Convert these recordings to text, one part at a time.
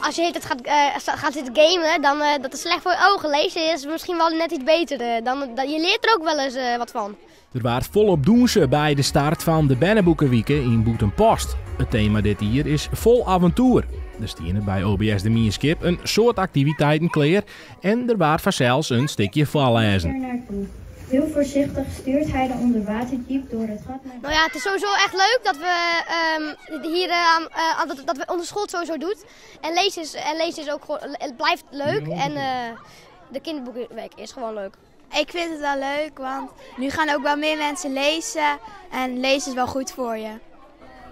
als je het gaat zitten gamen, dan dat is slecht voor je ogen. Lezen is misschien wel net iets beter. Je leert er ook wel eens wat van. Er waren volop doense bij de start van de Bennenboekenwieken in Boetenpost. Het thema dit jaar is vol avontuur. Er stieren bij OBS de Mierskip een soort activiteiten klaar en er waar vanzelfs een stukje voorlezen. Heel voorzichtig stuurt hij de onderwaterjeep door het gat. Nou ja, het is sowieso echt leuk dat we hier dat we onze school het sowieso doet. En lezen is ook gewoon, het blijft leuk en de kinderboekenweek is gewoon leuk. Ik vind het wel leuk, want nu gaan ook wel meer mensen lezen en lezen is wel goed voor je.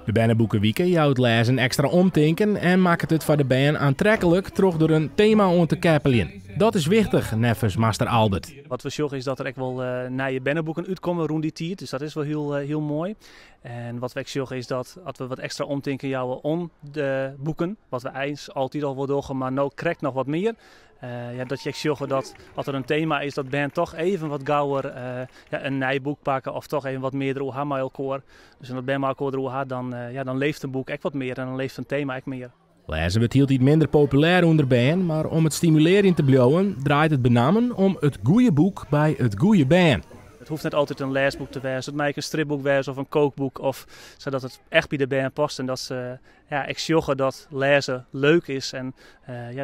De Bennenboekenwieken jouwt lezen extra omtinken en maakt het voor de band aantrekkelijk terug door een thema om te kappelen. Dat is wichtig, neffens Master Albert. Wat we zorgen is dat er echt wel naar je Bennenboeken uitkomen rond die tijd, dus dat is wel heel mooi. En wat we ook zorgen is dat als we wat extra omtinken jouwen om de boeken, wat we eens altijd al wel doorgaan, maar nou krijgt nog wat meer. Dat je zorgt dat als er een thema is, dat band toch even wat gauwer een nijboek pakken of toch even wat meer erover met elkaar. Dus als band maar elkaar erover dan leeft een boek echt wat meer en dan leeft een thema echt meer. Lezen wordt heel iets minder populair onder band, maar om het stimuleren te blijven draait het benamen om het goede boek bij het goede band. Het hoeft niet altijd een leesboek te wezen, het mag een stripboek wezen of een kookboek, of zodat het echt bij de band past en dat ze ik zorgen dat lezen leuk is en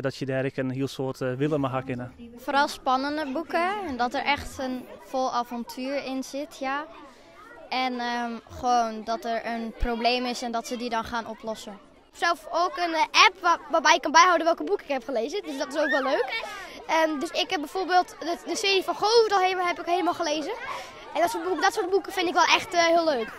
dat je daar een heel soort willen mag hakken. Vooral spannende boeken en dat er echt een vol avontuur in zit, ja. En gewoon dat er een probleem is en dat ze die dan gaan oplossen. Zelf ook een app waarbij ik kan bijhouden welke boeken ik heb gelezen, dus dat is ook wel leuk. Dus ik heb bijvoorbeeld de serie van Goverdal heb ik helemaal gelezen. En dat soort boeken vind ik wel echt heel leuk.